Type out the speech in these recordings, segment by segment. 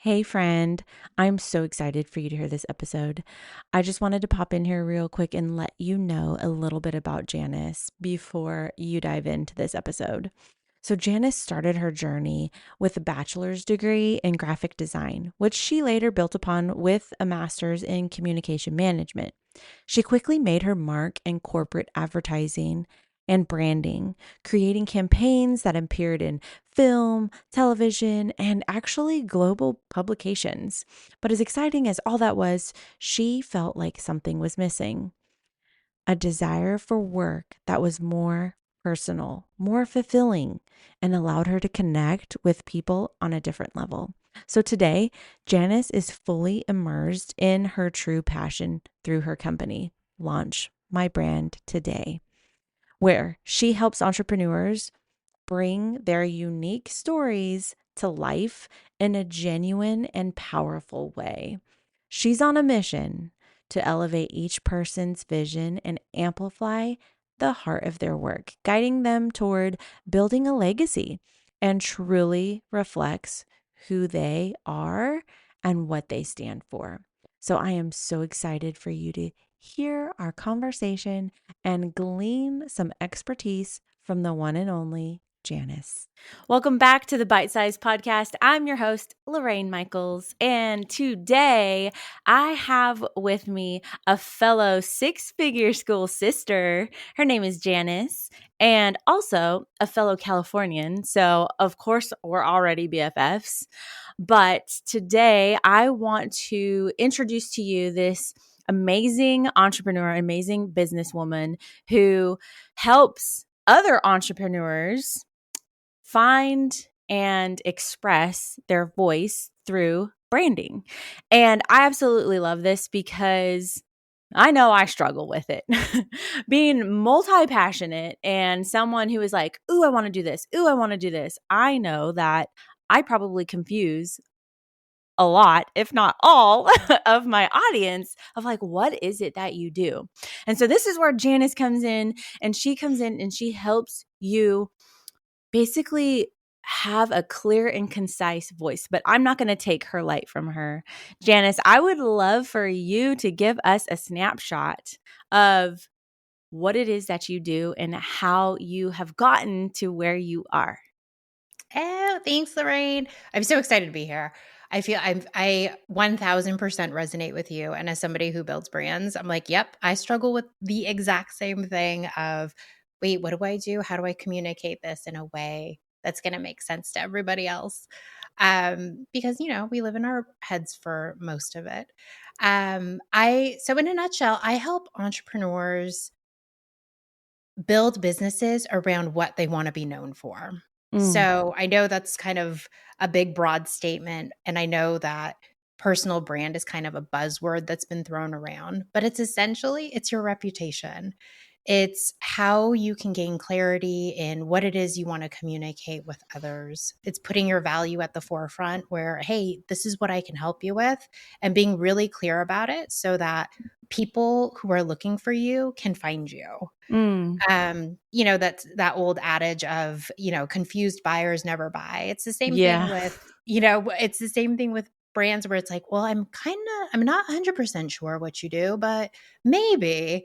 Hey, friend. I'm so excited for you to hear this episode. I just wanted to pop in here real quick and let you know a little bit about Janice before you dive into this episode. So, Janice started her journey with a bachelor's degree in graphic design, which she later built upon with a master's in communication management. She quickly made her mark in corporate advertising and branding, creating campaigns that appeared in film, television, and actually global publications. But as exciting as all that was, she felt like something was missing, a desire for work that was more personal, more fulfilling, and allowed her to connect with people on a different level. So today, Janice is fully immersed in her true passion through her company, Launch My Brand Today, where she helps entrepreneurs bring their unique stories to life in a genuine and powerful way. She's on a mission to elevate each person's vision and amplify the heart of their work, guiding them toward building a legacy and truly reflects who they are and what they stand for. So I am so excited for you to hear our conversation and glean some expertise from the one and only Janice. Welcome back to the Bite Size Podcast. I'm your host, Lorayne Michaels, and today I have with me a fellow six-figure school sister. Her name is Janice, and also a fellow Californian. So, of course, we're already BFFs. But today I want to introduce to you this amazing entrepreneur, amazing businesswoman who helps other entrepreneurs find and express their voice through branding. And I absolutely love this because I know I struggle with it. Being multi passionate and someone who is like, ooh, I want to do this. Ooh, I want to do this. I know that I probably confuse a lot, if not all, of my audience of like, what is it that you do? And so this is where Janice comes in, and she comes in and she helps you basically have a clear and concise voice, but I'm not going to take her light from her. Janice, I would love for you to give us a snapshot of what it is that you do and how you have gotten to where you are. Oh, thanks, Lorraine. I'm so excited to be here. I 1000% resonate with you. And as somebody who builds brands, I'm like, yep, I struggle with the exact same thing of, wait, what do I do? How do I communicate this in a way that's going to make sense to everybody else? Because we live in our heads for most of it. So in a nutshell, I help entrepreneurs build businesses around what they want to be known for. Mm, So I know that's kind of a big, broad statement. And I know that personal brand is kind of a buzzword that's been thrown around, but it's your reputation. It's how you can gain clarity in what it is you want to communicate with others. It's putting your value at the forefront where, hey, this is what I can help you with, and being really clear about it so that people who are looking for you can find you. mm, That's that old adage of, confused buyers never buy. It's the same thing yeah. with, it's the same thing with brands where it's like, well, I'm not 100% sure what you do, but maybe,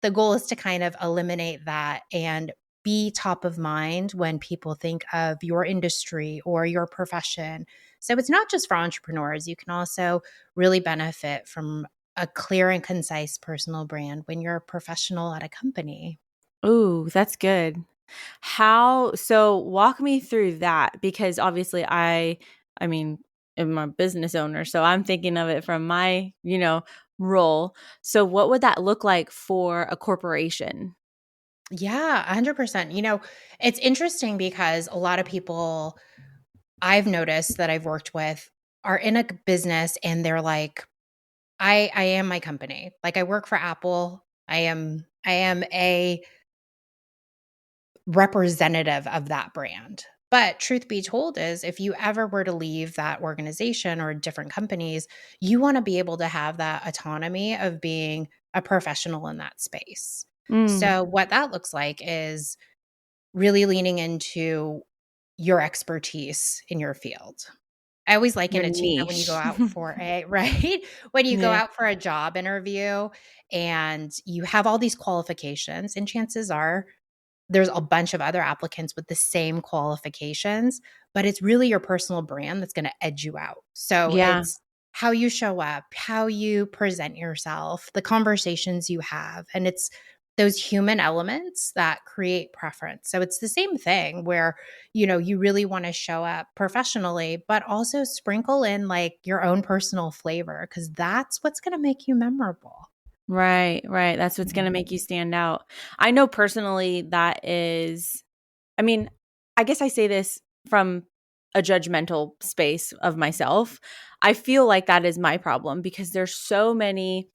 the goal is to kind of eliminate that and be top of mind when people think of your industry or your profession. So it's not just for entrepreneurs. You can also really benefit from a clear and concise personal brand when you're a professional at a company. Ooh, that's good. So walk me through that because obviously I mean, I'm a business owner, so I'm thinking of it from my, role. So what would that look like for a corporation? Yeah, 100%. It's interesting because a lot of people I've noticed that I've worked with are in a business and they're like, I am my company. Like I work for Apple. I am a representative of that brand. But truth be told is if you ever were to leave that organization or different companies, you want to be able to have that autonomy of being a professional in that space. Mm, So what that looks like is really leaning into your expertise in your field. I always liken Your it to, when you go niche. out for a right? When you go Yeah. out for a job interview and you have all these qualifications, and chances are there's a bunch of other applicants with the same qualifications, but it's really your personal brand that's gonna edge you out. So Yeah. it's how you show up, how you present yourself, the conversations you have, and it's those human elements that create preference. So it's the same thing where, you really wanna show up professionally, but also sprinkle in, like, your own personal flavor because that's what's gonna make you memorable. Right, right. That's what's gonna make you stand out. I know personally that is I mean, I guess I say this from a judgmental space of myself. I feel like that is my problem because there's so many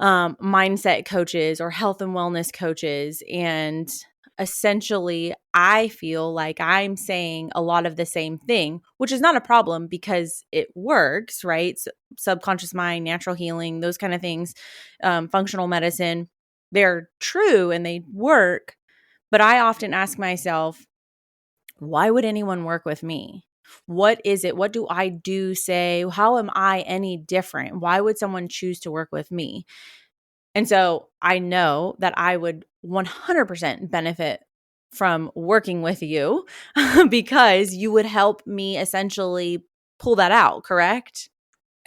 mindset coaches or health and wellness coaches. And essentially, I feel like I'm saying a lot of the same thing, which is not a problem because it works, right? Subconscious mind, natural healing, those kind of things, functional medicine, they're true and they work. But I often ask myself, why would anyone work with me? What is it? What do I do, say? How am I any different? Why would someone choose to work with me? And so I know that I would 100% benefit from working with you because you would help me essentially pull that out, correct?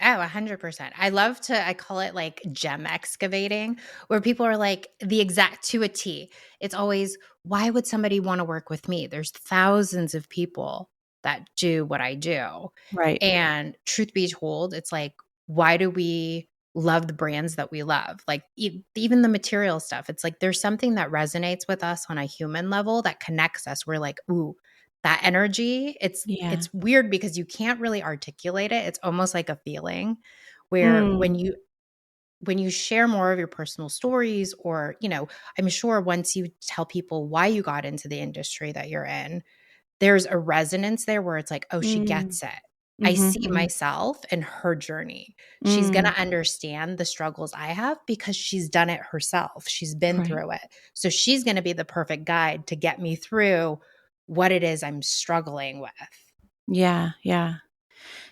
Oh, 100%. I call it like gem excavating, where people are like the exact to a T. It's always, why would somebody want to work with me? There's thousands of people that do what I do. Right. And truth be told, it's like, why do we love the brands that we love? Like even the material stuff. It's like there's something that resonates with us on a human level that connects us. We're like, ooh, that energy, Yeah. it's weird because you can't really articulate it. It's almost like a feeling where Mm, when you share more of your personal stories, or, I'm sure once you tell people why you got into the industry that you're in, there's a resonance there where it's like, "Oh, she mm, gets it. I mhm, see mhm, myself in her journey. She's mm, gonna understand the struggles I have because she's done it herself. She's been right. through it. So she's gonna be the perfect guide to get me through what it is I'm struggling with." Yeah, yeah.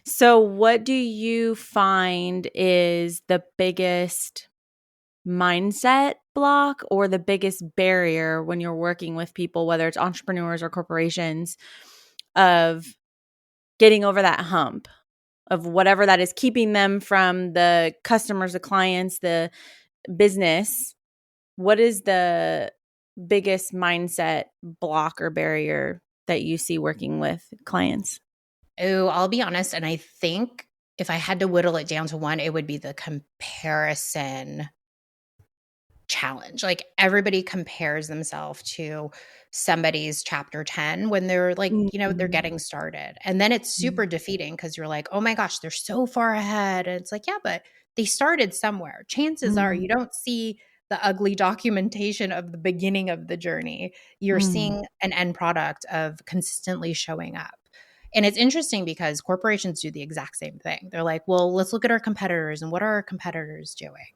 So what do you find is the biggest mindset block or the biggest barrier when you're working with people, whether it's entrepreneurs or corporations, of getting over that hump of whatever that is keeping them from the customers, the clients, the business? What is the biggest mindset block or barrier that you see working with clients? Oh, I'll be honest, and I think if I had to whittle it down to one, it would be the comparison challenge. Like everybody compares themselves to somebody's chapter 10 when they're like, they're Mm, getting started. And then it's mm, super defeating because you're like, oh my gosh, they're so far ahead. And it's like, yeah, but they started somewhere. Chances are you mm, don't see the ugly documentation of the beginning of the journey. You're mm, seeing an end product of consistently showing up. And it's interesting because corporations do the exact same thing. They're like, well, let's look at our competitors and what are our competitors doing?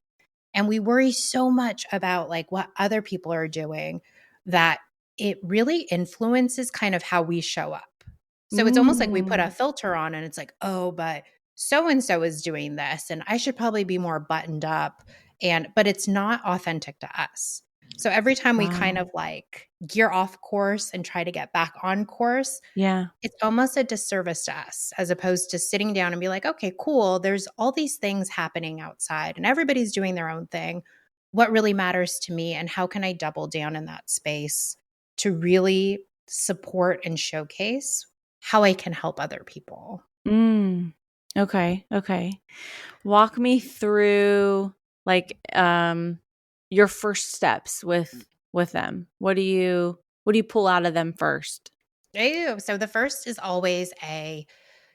And we worry so much about like what other people are doing that it really influences kind of how we show up. So it's almost like we put a mm. filter on and it's like, oh, but so and so is doing this and I should probably be more buttoned up. But it's not authentic to us. So every time we kind Wow. of like gear off course and try to get back on course, Yeah. it's almost a disservice to us as opposed to sitting down and be like, okay, cool. There's all these things happening outside and everybody's doing their own thing. What really matters to me, and how can I double down in that space to really support and showcase how I can help other people? Mm. Okay. Okay. Walk me through like your first steps with them. What do you pull out of them first? Oh, so the first is always a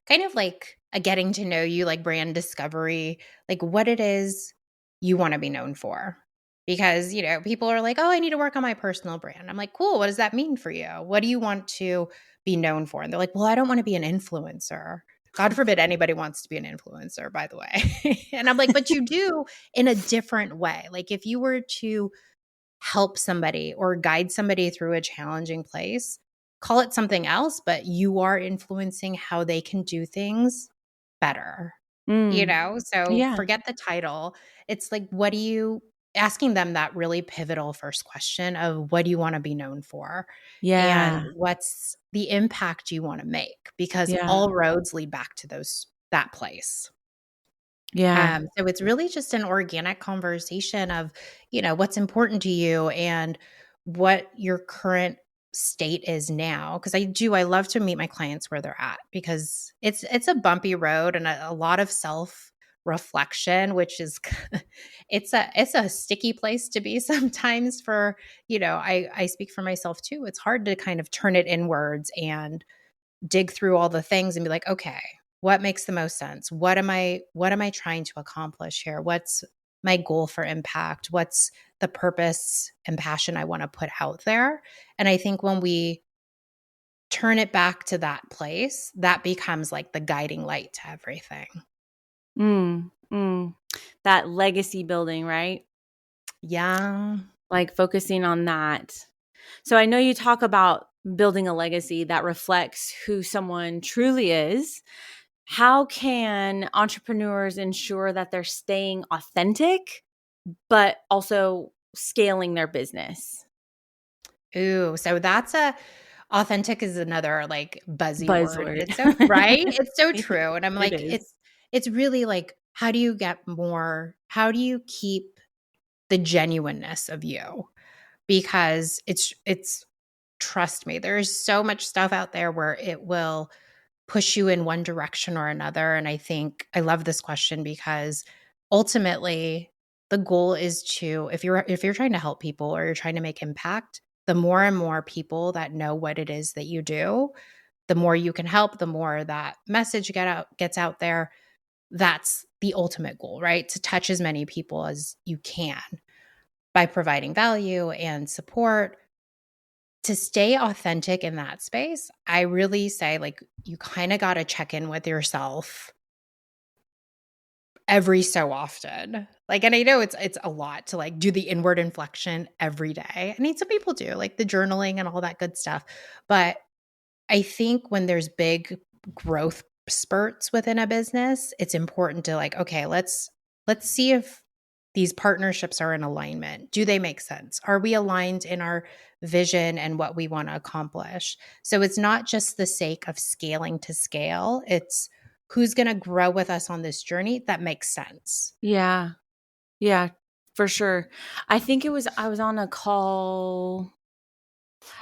kind of like a getting to know you, like brand discovery, like what it is you want to be known for. Because, people are like, oh, I need to work on my personal brand. I'm like, cool. What does that mean for you? What do you want to be known for? And they're like, well, I don't want to be an influencer. God forbid anybody wants to be an influencer, by the way. And I'm like, but you do in a different way. Like if you were to help somebody or guide somebody through a challenging place, call it something else, but you are influencing how they can do things better, Mm. So Yeah. forget the title. It's like, what do you asking them that really pivotal first question of what do you want to be known for? And Yeah. what's the impact you want to make? Because Yeah. all roads lead back to that place. Yeah. So it's really just an organic conversation of, what's important to you and what your current state is now. Because I love to meet my clients where they're at because it's a bumpy road and a lot of self reflection, which is it's a sticky place to be sometimes for, I speak for myself too. It's hard to kind of turn it inwards and dig through all the things and be like, okay, what makes the most sense? What am I trying to accomplish here? What's my goal for impact? What's the purpose and passion I want to put out there? And I think when we turn it back to that place, that becomes like the guiding light to everything. Mm. Mm. That legacy building, right? Yeah. Like focusing on that. So I know you talk about building a legacy that reflects who someone truly is. How can entrepreneurs ensure that they're staying authentic, but also scaling their business? Ooh, so that's a authentic is another like buzzy word, and Buzzword. it's so right? It's so true, and I'm It like, is. it's really like, how do you keep the genuineness of you? Because it's trust me, there's so much stuff out there where it will push you in one direction or another. And I think I love this question because ultimately the goal is to if you're trying to help people or you're trying to make impact, the more and more people that know what it is that you do, the more you can help, the more that message gets out there. That's the ultimate goal, right? To touch as many people as you can by providing value and support. To stay authentic in that space, I really say, like, you kind of got to check in with yourself every so often. Like, and I know it's a lot to like do the inward inflection every day. I mean, some people do, like the journaling and all that good stuff. But I think when there's big growth spurts within a business, it's important to like, okay, let's see if these partnerships are in alignment. Do they make sense? Are we aligned in our vision and what we want to accomplish? So it's not just the sake of scaling to scale, it's who's going to grow with us on this journey that makes sense. Yeah. Yeah, for sure. I think I was on a call.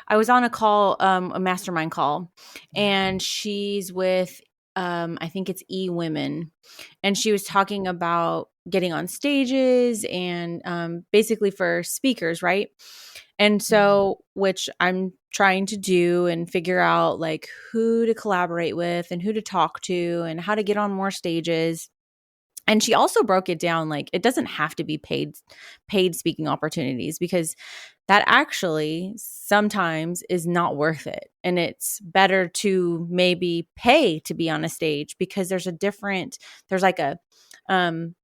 A mastermind call, and she's with, I think it's Women, and she was talking about getting on stages and basically for speakers, right? And Mhm. so, which I'm trying to do and figure out like who to collaborate with and who to talk to and how to get on more stages. And she also broke it down like it doesn't have to be paid speaking opportunities because that actually sometimes is not worth it. And it's better to maybe pay to be on a stage because there's like a um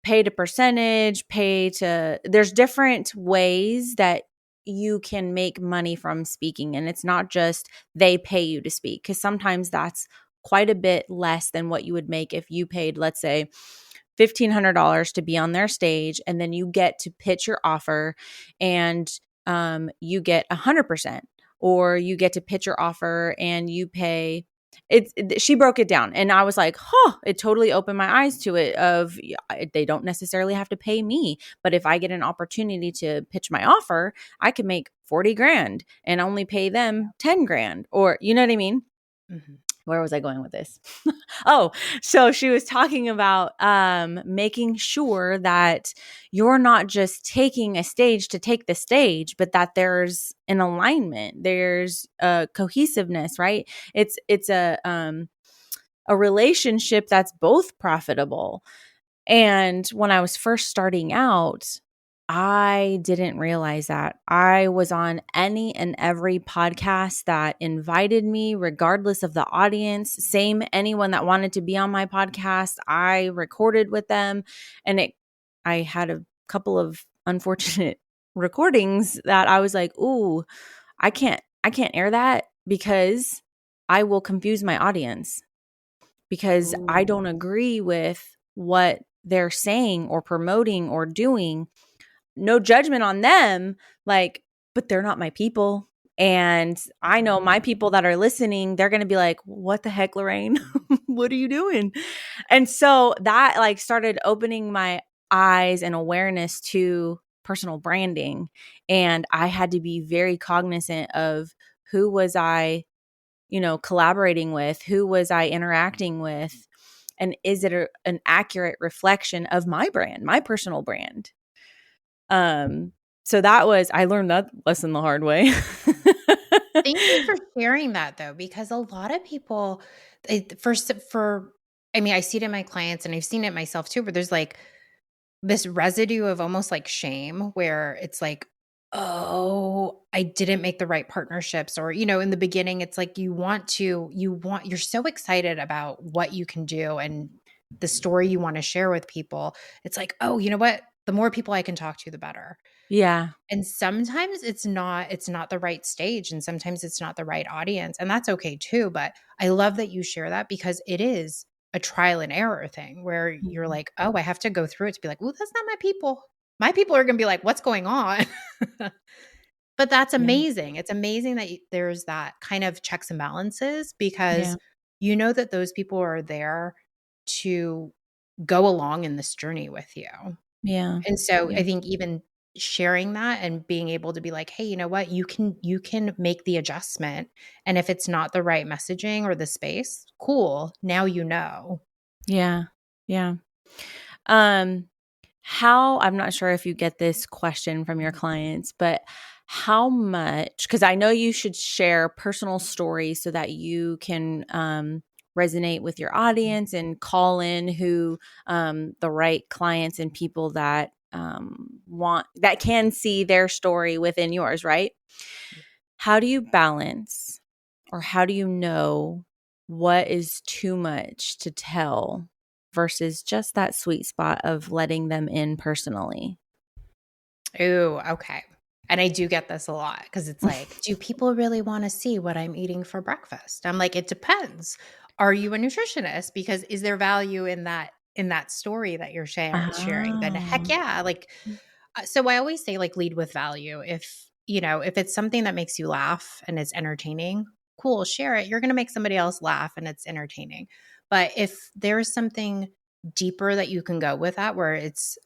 pay to percentage, there's different ways that you can make money from speaking, and it's not just they pay you to speak, because sometimes that's quite a bit less than what you would make if you paid, let's say, $1,500 to be on their stage, and then you get to pitch your offer, and you get 100%, or you get to pitch your offer and you pay. She broke it down, and I was like, huh, it totally opened my eyes to it of they don't necessarily have to pay me, but if I get an opportunity to pitch my offer, I could make 40 grand and only pay them 10 grand, or you know what I mean? Mhm. Where was I going with this? Oh, so she was talking about making sure that you're not just taking a stage to take the stage, but that there's an alignment, there's a cohesiveness, right? It's a relationship that's both profitable. And when I was first starting out, I didn't realize that. I was on any and every podcast that invited me, regardless of the audience. Same, anyone that wanted to be on my podcast, I recorded with them. And I had a couple of unfortunate recordings that I was like, ooh, I can't air that because I will confuse my audience because I Ooh. don't agree with what they're saying or promoting or doing. No judgment on them, like, but they're not my people. And I know my people that are listening, they're going to be like, what the heck, Lorayne? What are you doing? And so that like started opening my eyes and awareness to personal branding. And I had to be very cognizant of who was I, collaborating with, who was I interacting with, and is it an accurate reflection of my brand, my personal brand? Um, so I learned that lesson the hard way. Thank you for sharing that though, because a lot of people, I mean, I see it in my clients and I've seen it myself too, where there's like this residue of almost like shame where it's like, oh, I didn't make the right partnerships. Or, in the beginning, it's like you're so excited about what you can do and the story you want to share with people. It's like, oh, you know what? The more people I can talk to, the better. Yeah. And sometimes it's not the right stage and sometimes it's not the right audience, and that's okay too, but I love that you share that because it is a trial and error thing where you're Mhm. like, "Oh, I have to go through it to be like, oh, that's not my people." My people are going to be like, "What's going on?" But that's Yeah. amazing. It's amazing that there's that kind of checks and balances because Yeah. you know that those people are there to go along in this journey with you. Yeah. And so Yeah. I think even sharing that and being able to be like, "Hey, you know what? You can make the adjustment. And if it's not the right messaging or the space, cool. Now you know." Yeah. Yeah. Um, I'm not sure if you get this question from your clients, but how much, because I know you should share personal stories so that you can resonate with your audience and call in the right clients and people that that can see their story within yours, right? How do you balance or how do you know what is too much to tell versus just that sweet spot of letting them in personally? Ooh, okay. And I do get this a lot because it's like, do people really want to see what I'm eating for breakfast? I'm like, it depends. Are you a nutritionist? Because is there value in that story that you're sharing? Then heck Oh. yeah. Like, so I always say like lead with value. If it's something that makes you laugh and it's entertaining, cool, share it. You're going to make somebody else laugh and it's entertaining. But if there's something deeper that you can go with that where it's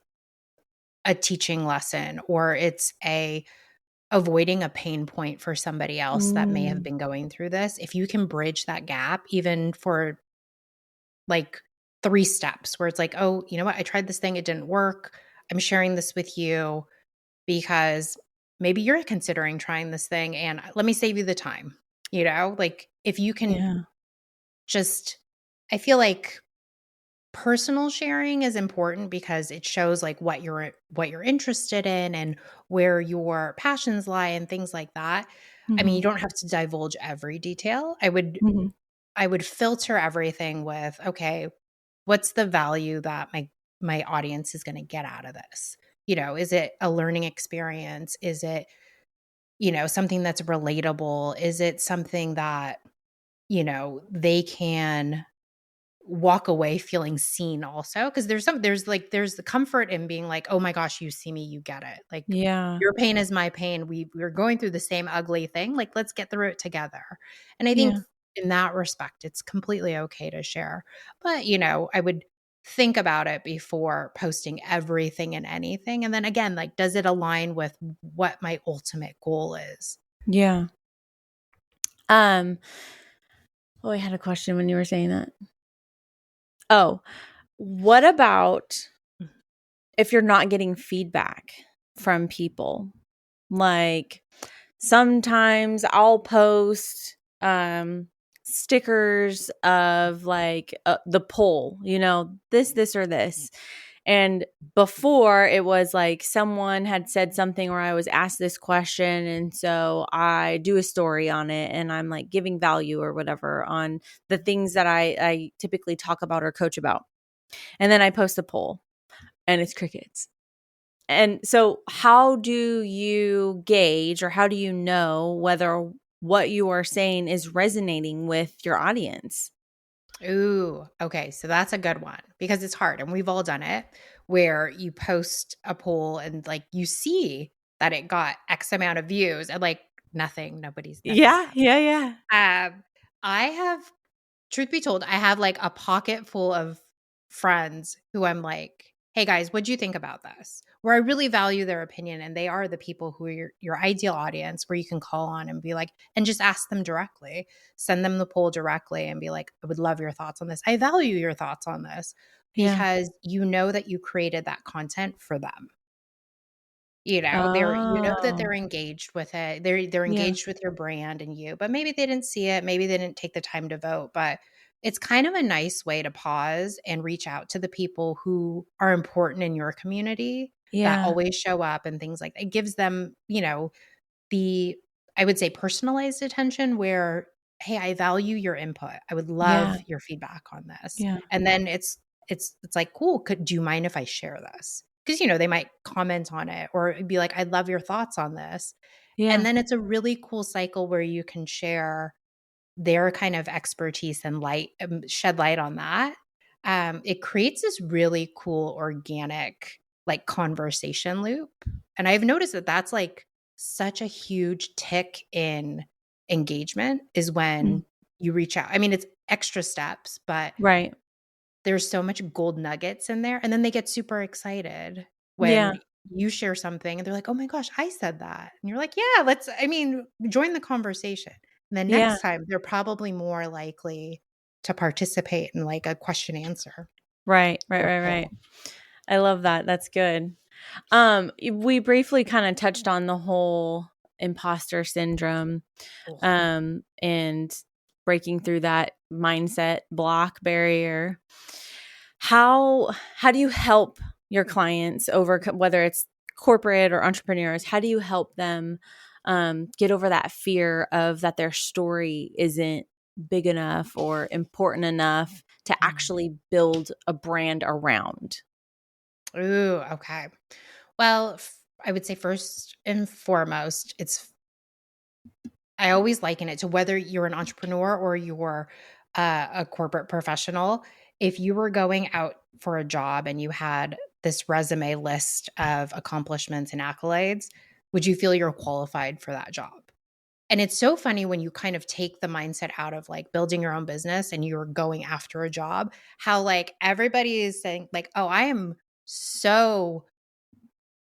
a teaching lesson or it's a avoiding a pain point for somebody else that may have Mm, been going through this, if you can bridge that gap even for like 3 steps where it's like, "Oh, you know what? I tried this thing, it didn't work. I'm sharing this with you because maybe you're considering trying this thing and let me save you the time." Like if you can yeah. just I feel like personal sharing is important because it shows like what you're interested in and where your passions lie and things like that. I mean, you Mhm. don't have to divulge every detail. Mhm. I would filter everything with, okay, what's the value that my audience is going to get out of this? Is it a learning experience? Is it, something that's relatable? Is it something that, they can walk away feeling seen also? Because there's the comfort in being like, "Oh my gosh, you see me, you get it. Like, Yeah. your pain is my pain. We're going through the same ugly thing. Like, let's get through it together." And I think Yeah. in that respect, it's completely okay to share. But, I would think about it before posting everything and anything. And then again, like, does it align with what my ultimate goal is? Yeah. Um, oh, I had a question when you were saying that. Oh, what about if you're not getting feedback from people? Like sometimes I'll post stickers of like the poll, this or this. And before it was like someone had said something or I was asked this question. And so I do a story on it and I'm like giving value or whatever on the things that I typically talk about or coach about. And then I post a poll and it's crickets. And so, how do you gauge or how do you know whether what you are saying is resonating with your audience. Ooh, okay. So that's a good one because it's hard and we've all done it where you post a poll and like you see that it got X amount of views and like nobody's Yeah, happy. yeah, yeah. I have, truth be told, I have like a pocket full of friends who I'm like, "Hey guys, what'd you think about this?" Where I really value their opinion and they are the people who are your ideal audience where you can call on and be like and just ask them directly. Send them the poll directly and be like, "I would love your thoughts on this. I value your thoughts on this." Yeah. Because you know that you created that content for them. You know that Oh, they're engaged with it. They're yeah. engaged with your brand and you, but maybe they didn't see it, maybe they didn't take the time to vote, but it's kind of a nice way to pause and reach out to the people who are important in your community that Yeah. always show up and things like that. It gives them, the I would say personalized attention where, "Hey, I value your input. I would Yeah. love your feedback on this." Yeah. And then it's like, "Cool, do you mind if I share this?" Because they might comment on it or be like, "I love your thoughts on this." And Yeah. then it's a really cool cycle where you can share their kind of expertise and shed light on that. It creates this really cool organic like conversation loop. And I've noticed that that's like such a huge tick in engagement is Mm. when you reach out. I mean, it's extra steps, but Right. there's so much gold nuggets in there, and then they get super excited Yeah. when you share something, and they're like, "Oh my gosh, I said that." And you're like, "Yeah, join the conversation." And then Yeah. next time, they're probably more likely to participate in, like, a question answer Right. Right. or Right. Right. poll. I love that. That's good. We briefly kind of touched on the whole imposter syndrome, Ugh. and breaking through that mindset block barrier. How do you help your clients overcome, whether it's corporate or entrepreneurs? How do you help them get over that fear of that their story isn't big enough or important enough to Mm. actually build a brand around? Ooh, okay. Well, I would say first and foremost, I always liken it to whether you're an entrepreneur or you're a corporate professional. If you were going out for a job and you had this resume list of accomplishments and accolades, would you feel you're qualified for that job? And it's so funny when you kind of take the mindset out of like building your own business and you're going after a job, how like everybody is saying, like, oh, I am so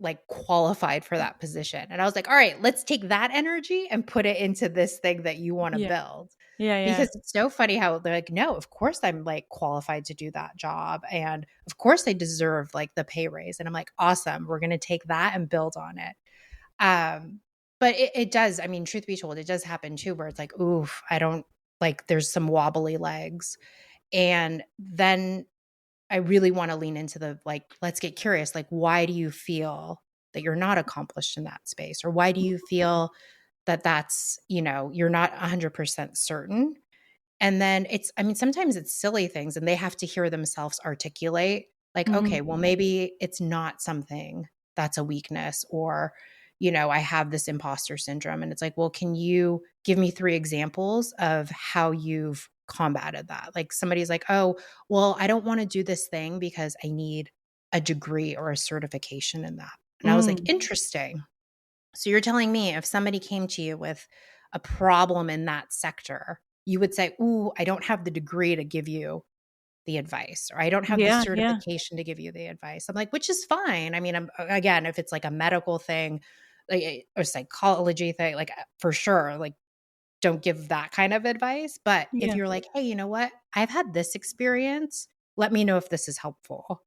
like qualified for that position. And I was like, all right, let's take that energy and put it into this thing that you want to Yeah. build. Yeah. Yeah. Because it's so funny how they're like, no, of course I'm like qualified to do that job. And of course I deserve like the pay raise. And I'm like, awesome. We're going to take that and build on it. Um, but it does, I mean, truth be told, it does happen too, where it's like, oof, I don't like, there's some wobbly legs. And then I really wanna lean into the, like, let's get curious, like, why do you feel that you're not accomplished in that space? Or why do you feel that you're not 100% certain? And then sometimes it's silly things and they have to hear themselves articulate, like, Mhm. okay, well, maybe it's not something that's a weakness, or, I have this imposter syndrome. And it's like, well, can you give me 3 examples of how you've combated that? Like somebody's like, oh, well, I don't want to do this thing because I need a degree or a certification in that. And I was like, Mm. interesting. So you're telling me if somebody came to you with a problem in that sector, you would say, "Ooh, I don't have the degree to give you the advice, or I don't have the Yeah. Yeah. certification to give you the advice." I'm like, which is fine. I mean, again, if it's like a medical thing, like or psychology thing, like for sure, like don't give that kind of advice. But if Yeah. you're like, hey, you know what? I've had this experience. Let me know if this is helpful.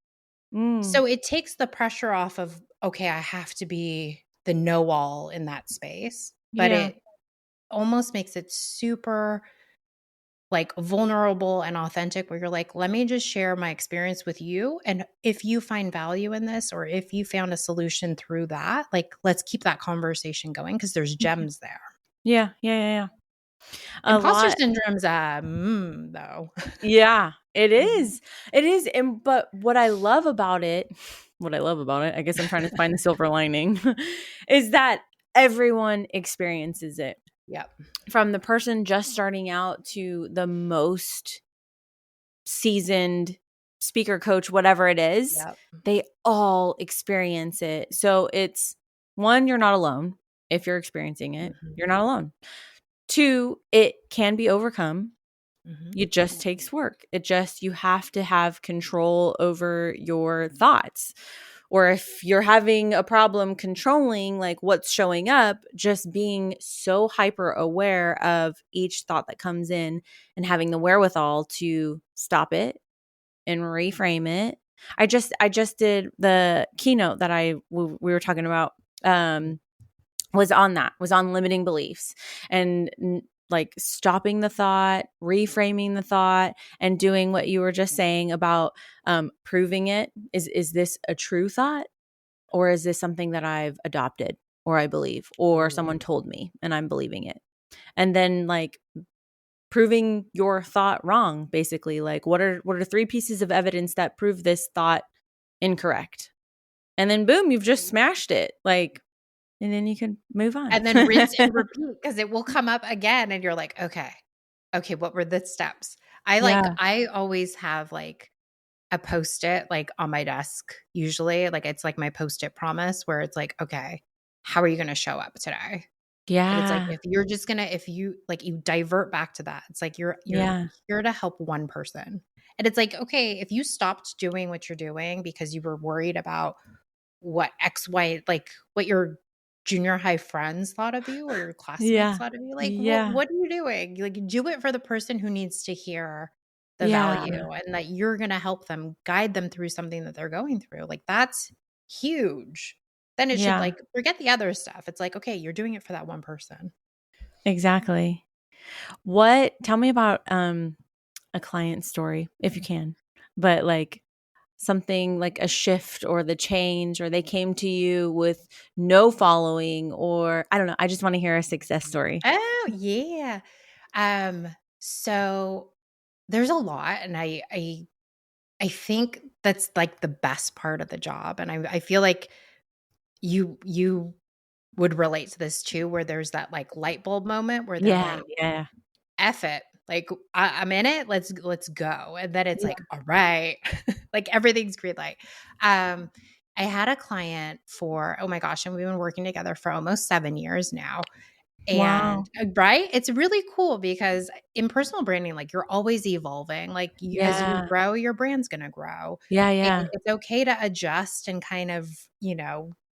Mm. So it takes the pressure off of, okay, I have to be the know all in that space, but Yeah. it almost makes it super like vulnerable and authentic where you're like, let me just share my experience with you. And if you find value in this, or if you found a solution through that, like, let's keep that conversation going because there's gems there. Yeah. Yeah. Yeah. Yeah. A Imposter lot. syndrome's though. Yeah, it Mhm. is. It is. And but what I love about it, I guess I'm trying to find the silver lining, is that everyone experiences it. Yep. from the person just starting out to the most seasoned speaker, coach, whatever it is, Yep. they all experience it. So it's one, you're not alone. If you're experiencing it, you're not alone. Two, it can be overcome. It just takes work. You have to have control over your thoughts. Or if you're having a problem controlling like what's showing up, just being so hyper aware of each thought that comes in and having the wherewithal to stop it and reframe it. I just did the keynote that we were talking about, was on limiting beliefs and like stopping the thought, reframing the thought, and doing what you were just saying about proving it. Is this a true thought, or is this something that I've adopted or I believe or someone told me and I'm believing it? And then like proving your thought wrong, basically. Like what are three pieces of evidence that prove this thought incorrect? And then boom, you've just smashed it. Like, and then you can move on. And then rinse and repeat, because it will come up again and you're like, okay, what were the steps? Yeah. I always have like a Post-it like on my desk, usually. Like it's like my Post-it promise where it's like, okay, how are you going to show up today? And it's like Yeah. if you like you divert back to that, it's like you're Yeah. here to help one person. And it's like, okay, if you stopped doing what you're doing because you were worried about what X, Y, like what your junior high friends thought of you or your classmates Yeah. thought of you, like Yeah. what are you doing? Like do it for the person who needs to hear the Yeah. value and that you're going to help them, guide them through something that they're going through. Like that's huge. Then it should Yeah. like forget the other stuff. It's like, okay, you're doing it for that one person. Exactly. Tell me about a client story if you can. But like something like a shift or the change, or they came to you with no following, or I don't know. I just want to hear a success story. Oh, yeah. Um, so there's a lot, and I think that's like the best part of the job. And I feel like you would relate to this too, where there's that like light bulb moment where they're Yeah. like, Yeah. F it. Like I'm in it. Let's go. And then it's Yeah. like, all right. Like everything's green light. Um, I had a client for, oh my gosh, and we've been working together for almost 7 years now. And Wow. right? It's really cool because in personal branding, like you're always evolving. Like as you Yeah. grow, your brand's going to grow. Yeah. And Yeah. it's okay to adjust and kind of,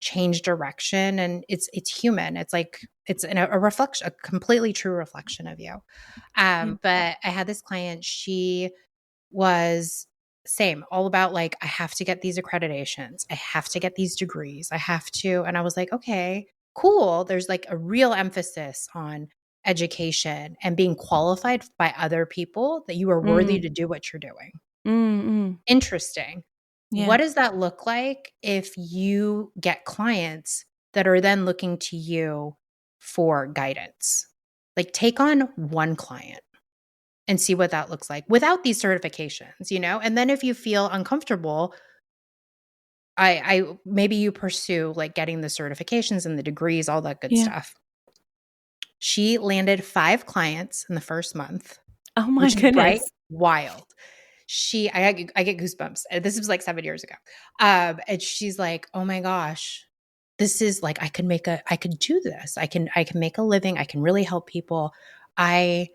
change direction. And it's human. It's like it's a reflection, a completely true reflection of you. Yeah. But I had this client, she was same, all about like, I have to get these accreditations. I have to get these degrees. I have to. And I was like, okay, cool. There's like a real emphasis on education and being qualified by other people that you are worthy Mm, to do what you're doing. mm. Interesting. Yeah. What does that look like if you get clients that are then looking to you for guidance? Like take on one client and see what that looks like without these certifications. And then if you feel uncomfortable, I maybe you pursue like getting the certifications and the degrees, all that good Yeah. stuff. She landed 5 clients in the first month, Oh my which is right goodness. wild. I get goosebumps. This was like 7 years ago. And she's like, "Oh my gosh, this is like I could do this. I can make a living. I can really help people. I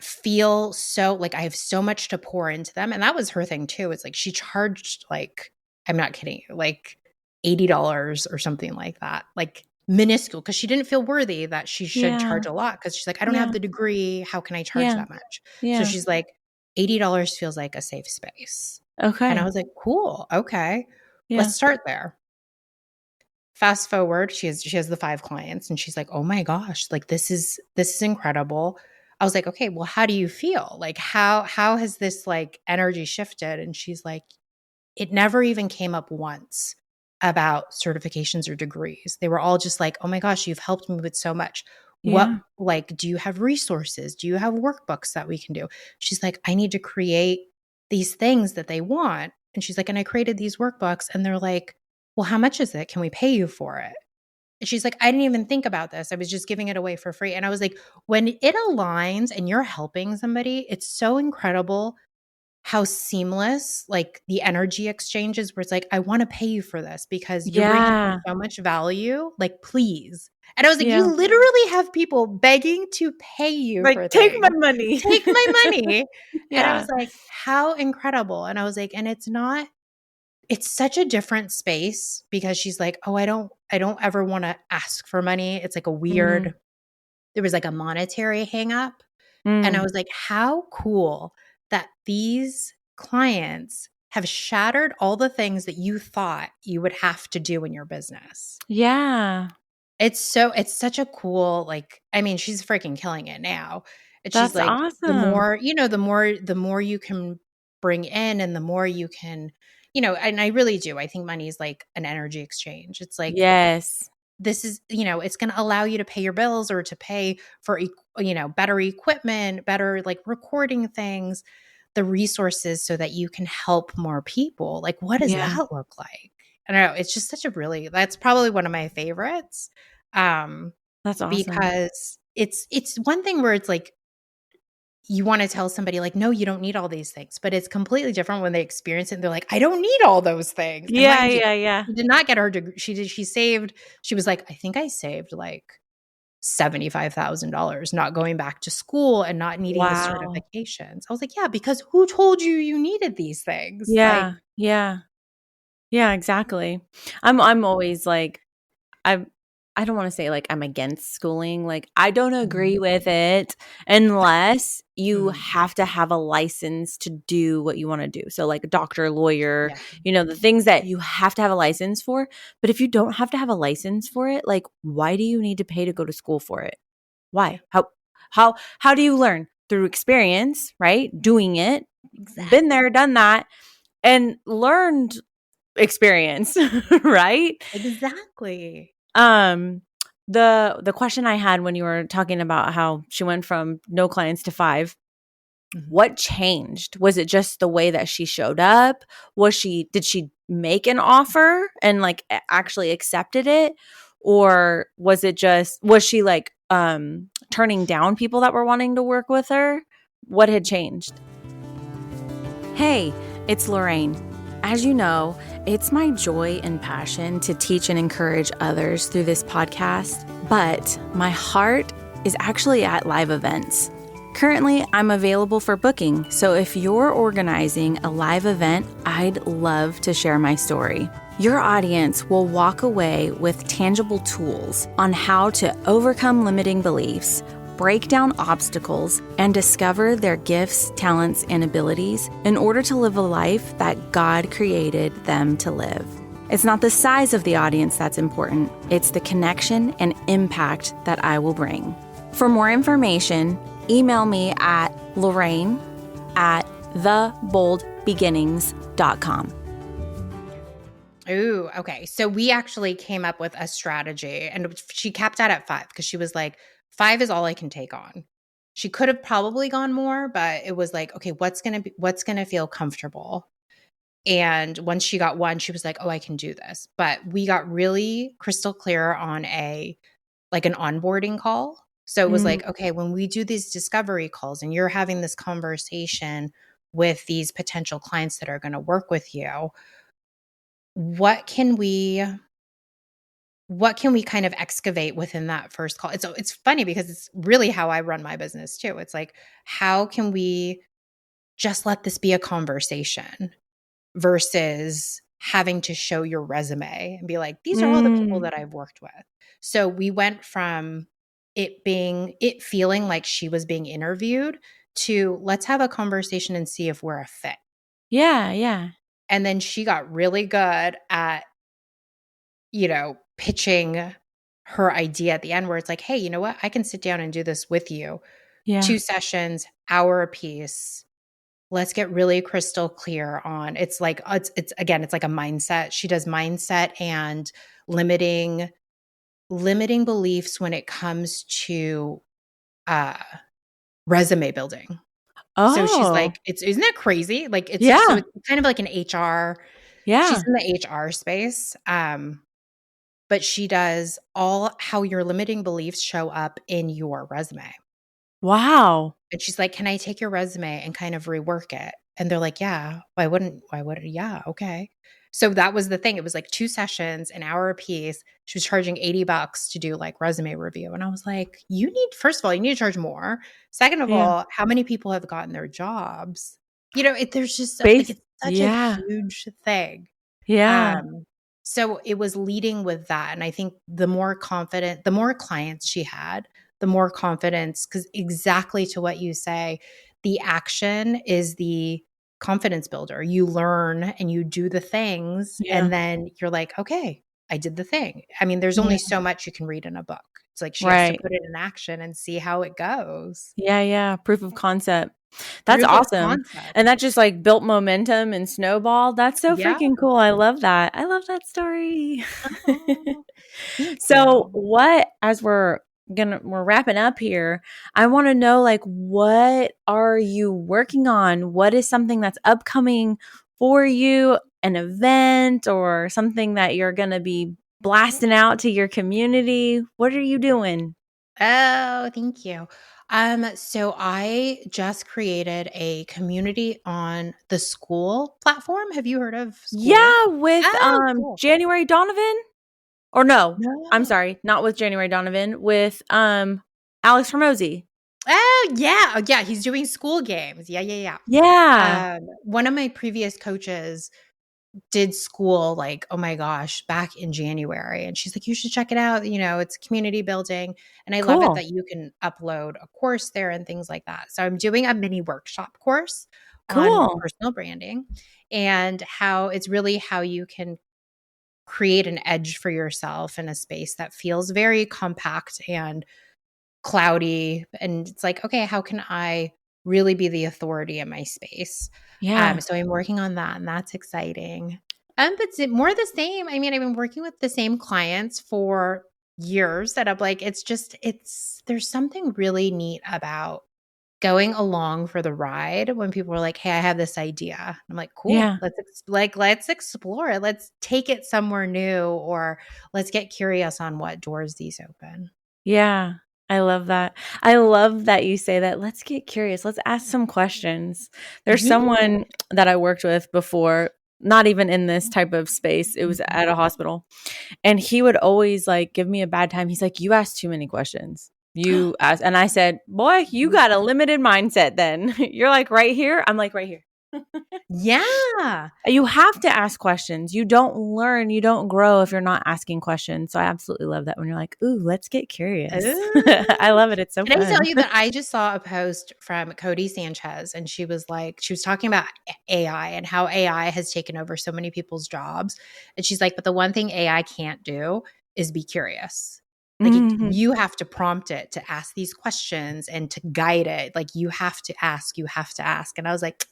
feel so like I have so much to pour into them." And that was her thing too. It's like she charged like, I'm not kidding you, like $80 or something like that. Like minuscule, because she didn't feel worthy that she should Yeah. charge a lot, because she's like, I don't have Yeah. the degree. How can I charge Yeah. that much? So Yeah. she's like, $80 feels like a safe space. And I Okay. was like, cool. Okay. Yeah. Let's start there. Fast forward, she has the 5 clients and she's like, "Oh my gosh, like this is incredible." I was like, "Okay, well, how do you feel? Like how has this like energy shifted?" And she's like, "It never even came up once about certifications or degrees. They were all just like, "Oh my gosh, you've helped me with so much. What Yeah. like do you have resources? Do you have workbooks that we can do?" She's like, "I need to create these things that they want." And she's like, "And I created these workbooks." And they're like, "Well, how much is it? Can we pay you for it?" And she's like, I didn't even think about this. I was just giving it away for free. And I was like, when it aligns and you're helping somebody, it's so incredible how seamless like the energy exchanges where it's like, I want to pay you for this because you're bringing me Yeah. so much value. Like, please. And I was like, Yeah. you literally have people begging to pay you Like, for take my things. money. Take my money. And I Yeah. was like, how incredible. And I was like, and it's such a different space because she's like, oh, I don't ever want to ask for money. It's like a Mm. weird, there was like a monetary hang up. And I Mm. was like, how cool that these clients have shattered all the things that you thought you would have to do in your business. Yeah. It's such a cool, like, I mean, she's freaking killing it now. And she's That's like, the awesome. more, the more you can bring in and the more you can, and I really do. I think money is like an energy exchange. It's like, Yes. this is, it's going to allow you to pay your bills or to pay for, better equipment, better like recording things, the resources so that you can help more people. Like, what does Yeah. that look like? I don't know. It's just that's probably one of my favorites. Um, That's awesome. because it's one thing where it's like, you want to tell somebody like, no, you don't need all these things, but it's completely different when they experience it and they're like, I don't need all those things. And Yeah, mind you, yeah, yeah. she did not get her degree. She was like, I think I saved like $75,000 not going back to school and not needing the Wow. certifications. I was like, yeah, because who told you you needed these things? Like, Yeah. Yeah. Yeah, exactly. I'm always like, I'm I don't wanna say, like, I'm against schooling, like, I don't mhm, agree with it unless you mhm, have to have a license to do what you wanna do. So, like, a doctor, lawyer, yeah, the things that you have to have a license for, but if you don't have to have a license for it, like, why do you need to pay to go to school for it? yeah, Why? How do you learn? Through experience, right? Doing it, been exactly, there, done that, and learned experience, right? exactly. Um, the question I had when you were talking about how she went from no clients to 5, Mhm. what changed? Was it just the way that she showed up? Did she make an offer and like actually accepted it? Or was she like turning down people that were wanting to work with her? What had changed? Hey, it's Lorraine. As you know, it's my joy and passion to teach and encourage others through this podcast, but my heart is actually at live events. Currently, I'm available for booking, so if you're organizing a live event, I'd love to share my story. Your audience will walk away with tangible tools on how to overcome limiting beliefs, break down obstacles, and discover their gifts, talents, and abilities in order to live a life that God created them to live. It's not the size of the audience that's important, it's the connection and impact that I will bring. For more information, email me at Lorraine at theboldbeginnings.com. Ooh, okay. So we actually came up with a strategy and she capped out at 5 because she was like, 5 is all I can take on. She could have probably gone more, but it was like, okay, what's going to feel comfortable? And once she got 1, she was like, oh, I can do this. But we got really crystal clear on an onboarding call. So it was Mm, like, okay, when we do these discovery calls and you're having this conversation with these potential clients that are going to work with you, what can we kind of excavate within that first call? It's funny because it's really how I run my business too. It's like, how can we just let this be a conversation versus having to show your resume and be like, these are all the people mm. that I've worked with. So we went from it feeling like she was being interviewed to let's have a conversation and see if we're a fit. Yeah, yeah, And then she got really good at, pitching her idea at the end where it's like, hey, you know what? I can sit down and do this with you. yeah. 2 sessions, hour apiece. Let's get really crystal clear on it's like it's again, it's like a mindset. She does mindset and limiting beliefs when it comes to uh resume building. So she's Oh, like, it's isn't that crazy? Like yeah, it's kind of like an HR. She's yeah. in the HR space. but she does all how your limiting beliefs show up in your resume. Wow. And she's like, "Can I take your resume and kind of rework it?" And they're like, "Yeah, why would yeah, okay." So that was the thing. It was like 2 sessions, an hour apiece. She was charging $80 to do like resume review. And I was like, "You need first of all, you need to charge more. Second of Yeah. all, how many people have gotten their jobs?" There's just like Base. it's such a Yeah. huge thing. Yeah. Um, so it was leading with that. And I think the more confident, the more clients she had, the more confidence, because exactly to what you say, the action is the confidence builder. You learn and you do the things, Yeah. and then you're like, okay, I did the thing. I mean, there's only Yeah. so much you can read in a book. It's like she has to Right. put it in action and see how it goes. Yeah. Yeah. Proof of concept. That's Proof of awesome. concept. And that just like built momentum and snowballed. That's so Yeah. freaking cool. I love that. I love that story. Oh, thank So you. what, as we're wrapping up here, I want to know, like, what are you working on? What is something that's upcoming for you, an event or something that you're going to be blasting out to your community? What are you doing? Oh, thank you. So I just created a community on the School platform. Have you heard of School? Yeah, with Oh, cool. January Donovan? Or no, I'm No. sorry, not with January Donovan, with Alex Hormozy. Oh, yeah. Oh, yeah. He's doing school games. Yeah, yeah, Yeah. yeah. One of my previous coaches did School, like, oh my gosh, back in January. And she's like, you should check it out. It's community building. And I love it Cool. that you can upload a course there and things like that. So I'm doing a mini workshop course on Cool. personal branding and how it's really how you can create an edge for yourself in a space that feels very compact and cloudy. And it's like, okay, how can I really be the authority in my space? Yeah. So I'm working on that, and that's exciting. But more the same. I mean, I've been working with the same clients for years that I'm like, there's something really neat about going along for the ride when people are like, "Hey, I have this idea." I'm like, "Cool. Yeah. Let's explore it. Let's take it somewhere new, or let's get curious on what doors these open." Yeah. I love that. I love that you say that. Let's get curious. Let's ask some questions. There's Yeah. someone that I worked with before, not even in this type of space. It was Mhm. at a hospital. And he would always like give me a bad time. He's like, "You ask too many questions. You ask." And I said, "Boy, you got a limited mindset then. You're like right here. I'm like right here." Yeah. You have to ask questions. You don't learn, you don't grow if you're not asking questions. So I absolutely love that when you're like, "Ooh, let's get curious." I Ooh. love it. It's so Can I tell fun. you that I just saw a post from Cody Sanchez, and she was talking about AI and how AI has taken over so many people's jobs. And she's like, but the one thing AI can't do is be curious. Like Mhm. you have to prompt it to ask these questions and to guide it. Like you have to ask, you have to ask. And I was like,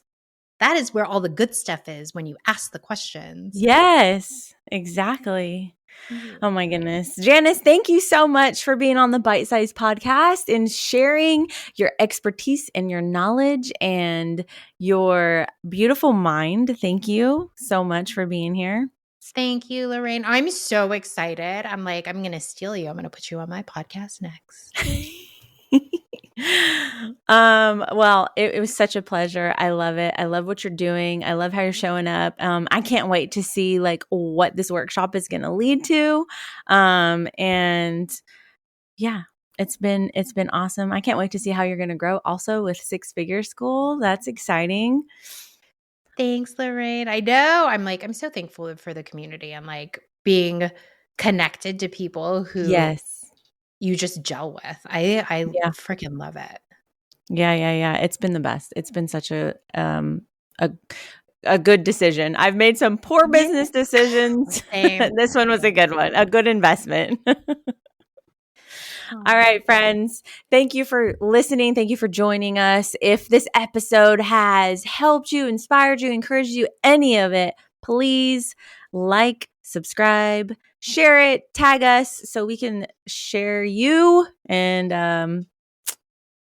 that is where all the good stuff is when you ask the questions. Yes, exactly. Yeah. Oh my goodness. Janice, thank you so much for being on the Bite Size podcast and sharing your expertise and your knowledge and your beautiful mind. Thank you so much for being here. Thank you, Lorraine. I'm so excited. I'm like, I'm going to steal you. I'm going to put you on my podcast next. Well, it was such a pleasure. I love it. I love what you're doing. I love how you're showing up. I can't wait to see like what this workshop is going to lead to. And yeah, it's been awesome. I can't wait to see how you're going to grow also with Six Figure School. That's exciting. Thanks, Lorraine. I know. I'm like, I'm so thankful for the community. I'm like being connected to people who Yes. you just gel with. I Yeah. freaking love it. Yeah, yeah, yeah. It's been the best. It's been such a a good decision. I've made some poor Yeah. business decisions. Same. This one was a good one, a good investment. All Aw. right, friends. Thank you for listening. Thank you for joining us. If this episode has helped you, inspired you, encouraged you, any of it, please like, subscribe, share it, tag us so we can share you and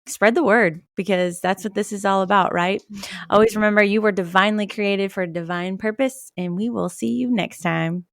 spread the word because that's what this is all about, right? Mhm. Always remember you were divinely created for a divine purpose, and we will see you next time.